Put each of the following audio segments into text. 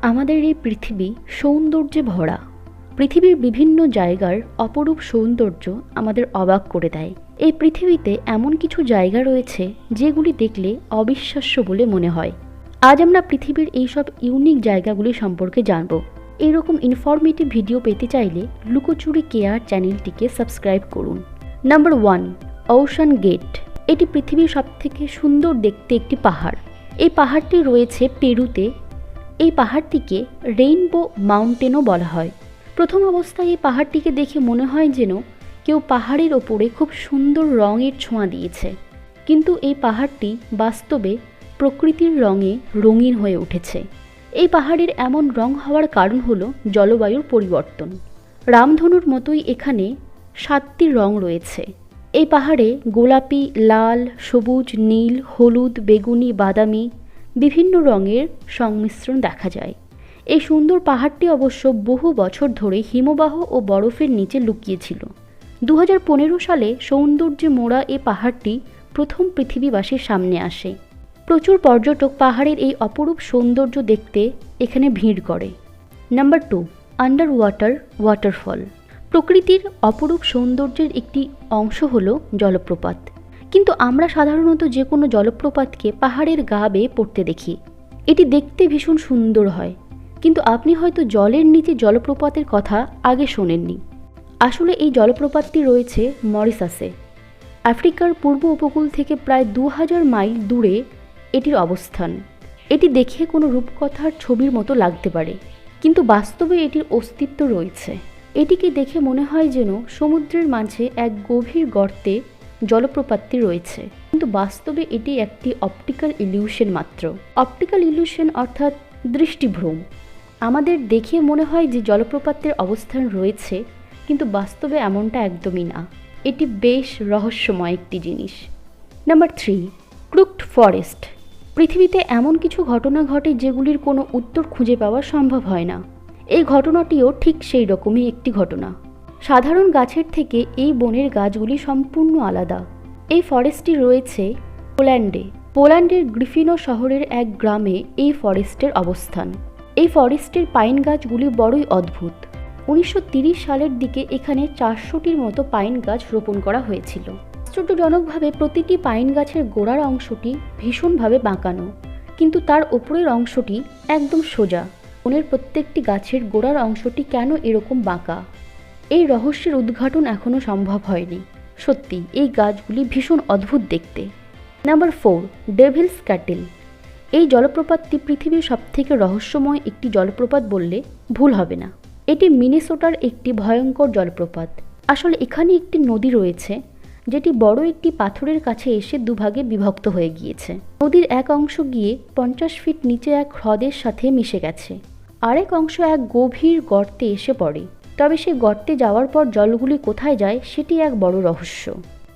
আমাদের এই পৃথিবী সৌন্দর্যে ভরা। পৃথিবীর বিভিন্ন জায়গার অপরূপ সৌন্দর্য আমাদের অবাক করে দেয়। এই পৃথিবীতে এমন কিছু জায়গা রয়েছে যেগুলি দেখলে অবিশ্বাস্য বলে মনে হয়। আজ আমরা পৃথিবীর এইসব ইউনিক জায়গাগুলি সম্পর্কে জানব। এইরকম ইনফরমেটিভ ভিডিও পেতে চাইলে লুকোচুরি কেয়ার চ্যানেলটিকে সাবস্ক্রাইব করুন। Number 1, ocean gate. এটি পৃথিবীর সবথেকে সুন্দর দেখতে একটি পাহাড়। এই পাহাড়টি রয়েছে পেরুতে। এই পাহাড়টিকে রেইনবো মাউন্টেনও বলা হয়। প্রথম অবস্থায় এই পাহাড়টিকে দেখে মনে হয় যেন কেউ পাহাড়ের ওপরে খুব সুন্দর রঙের ছোঁয়া দিয়েছে, কিন্তু এই পাহাড়টি বাস্তবে প্রকৃতির রঙে রঙিন হয়ে উঠেছে। এই পাহাড়ের এমন রং হওয়ার কারণ হলো জলবায়ুর পরিবর্তন। রামধনুর মতোই এখানে 7টি রং রয়েছে। এই পাহাড়ে গোলাপি, লাল, সবুজ, নীল, হলুদ, বেগুনি, বাদামি বিভিন্ন রঙের সংমিশ্রণ দেখা যায়। এই সুন্দর পাহাড়টি অবশ্য বহু বছর ধরে হিমবাহ ও বরফের নিচে লুকিয়েছিল। 2015 সালে সৌন্দর্যে মোড়া এই পাহাড়টি প্রথম পৃথিবীবাসীর সামনে আসে। প্রচুর পর্যটক পাহাড়ের এই অপরূপ সৌন্দর্য দেখতে এখানে ভিড় করে। Number 2, under water waterfall. প্রকৃতির অপরূপ সৌন্দর্যের একটি অংশ হলো জলপ্রপাত। কিন্তু আমরা সাধারণত যে কোনো জলপ্রপাতকে পাহাড়ের গা বেয়ে পড়তে দেখি। এটি দেখতে ভীষণ সুন্দর হয়, কিন্তু আপনি হয়তো জলের নিচে জলপ্রপাতের কথা আগে শোনেননি। আসলে এই জলপ্রপাতটি রয়েছে মরিশাসে। আফ্রিকার পূর্ব উপকূল থেকে প্রায় 2000 মাইল দূরে এটির অবস্থান। এটি দেখে কোনো রূপকথার ছবির মতো লাগতে পারে, কিন্তু বাস্তবে এটির অস্তিত্ব রয়েছে। এটিকে দেখে মনে হয় যেন সমুদ্রের মাঝে এক গভীর গর্তে জলপ্রপাতটি রয়েছে, কিন্তু বাস্তবে এটি একটি অপটিক্যাল ইলিউশন মাত্র। অপটিক্যাল ইলিউশন অর্থাৎ দৃষ্টিভ্রম। আমাদের দেখে মনে হয় যে জলপ্রপাতের অবস্থান রয়েছে, কিন্তু বাস্তবে এমনটা একদমই না। এটি বেশ রহস্যময় একটি জিনিস। Number 3, crooked forest. পৃথিবীতে এমন কিছু ঘটনা ঘটে যেগুলির কোনো উত্তর খুঁজে পাওয়া সম্ভব হয় না। এই ঘটনাটিও ঠিক সেই রকমই একটি ঘটনা। সাধারণ গাছের থেকে এই বনের গাছগুলি সম্পূর্ণ আলাদা। এই ফরেস্টটি রয়েছে পোল্যান্ডে। পোল্যান্ডের গ্রিফিনো শহরের এক গ্রামে এই ফরেস্টের অবস্থান। এই ফরেস্টের পাইন গাছগুলি বড়ই অদ্ভুত। 1930 সালের দিকে এখানে 400টির মতো পাইন গাছ রোপণ করা হয়েছিল। আশ্চর্যজনকভাবে প্রতিটি পাইন গাছের গোড়ার অংশটি ভীষণভাবে বাঁকানো, কিন্তু তার উপরের অংশটি একদম সোজা। বনের প্রত্যেকটি গাছের গোড়ার অংশটি কেন এরকম বাঁকা, এই রহস্যের উদ্ঘাটন এখনও সম্ভব হয়নি। সত্যি এই গাছগুলি ভীষণ অদ্ভুত দেখতে। Number 4, Devil's cattle. এই জলপ্রপাতটি পৃথিবীর সবথেকে রহস্যময় একটি জলপ্রপাত বললে ভুল হবে না। এটি মিনেসোটার একটি ভয়ঙ্কর জলপ্রপাত। আসলে এখানে একটি নদী রয়েছে যেটি বড় একটি পাথরের কাছে এসে দুভাগে বিভক্ত হয়ে গিয়েছে। নদীর এক অংশ গিয়ে 50 ফিট নিচে এক হ্রদের সাথে মিশে গেছে, আরেক অংশ এক গভীর গর্তে এসে পড়ে। তবে সেই গর্তে যাওয়ার পর জলগুলি কোথায় যায় সেটি এক বড় রহস্য,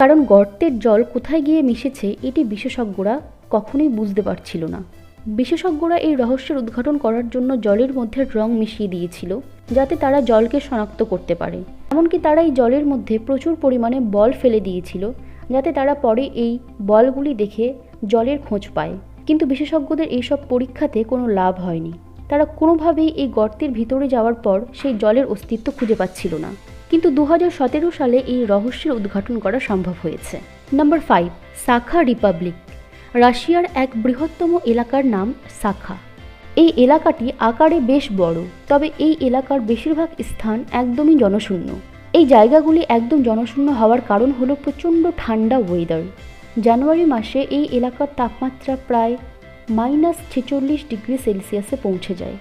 কারণ গর্তের জল কোথায় গিয়ে মিশেছে এটি বিশেষজ্ঞরা কখনোই বুঝতে পারছিল না। বিশেষজ্ঞরা এই রহস্যের উদ্ঘাটন করার জন্য জলের মধ্যে রং মিশিয়ে দিয়েছিল, যাতে তারা জলকে শনাক্ত করতে পারে। এমনকি তারা এই জলের মধ্যে প্রচুর পরিমাণে বল ফেলে দিয়েছিল, যাতে তারা পরে এই বলগুলি দেখে জলের খোঁজ পায়। কিন্তু বিশেষজ্ঞদের এইসব পরীক্ষাতে কোনো লাভ হয়নি। তারা কোনোভাবেই এই গর্তের ভিতরে যাওয়ার পর সেই জলের অস্তিত্ব খুঁজে পাচ্ছিল না। কিন্তু 2017 সালে এই রহস্যের উদ্ঘাটন করা সম্ভব হয়েছে। Number 5, Sakha Republic. রাশিয়ার এক বৃহত্তম এলাকার নাম সাখা। এই এলাকাটি আকারে বেশ বড়, তবে এই এলাকার বেশিরভাগ স্থান একদমই জনশূন্য। এই জায়গাগুলি একদম জনশূন্য হওয়ার কারণ হলো প্রচণ্ড ঠান্ডা ওয়েদার। জানুয়ারি মাসে এই এলাকার তাপমাত্রা প্রায় -46 ডিগ্রি সেলসিয়াসে পৌঁছে যায়।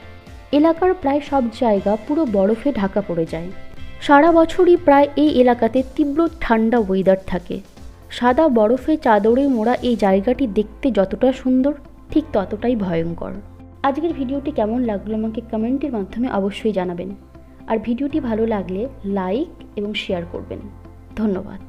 এলাকার প্রায় সব জায়গা পুরো বরফে ঢাকা পড়ে যায়। সারা বছরই প্রায় এই এলাকাতে তীব্র ঠান্ডা ওয়েদার থাকে। সাদা বরফে চাদরে মোড়া এই জায়গাটি দেখতে যতটা সুন্দর, ঠিক ততটাই ভয়ঙ্কর। আজকের ভিডিওটি কেমন লাগলো আমাকে কমেন্টের মাধ্যমে অবশ্যই জানাবেন। আর ভিডিওটি ভালো লাগলে লাইক এবং শেয়ার করবেন। ধন্যবাদ।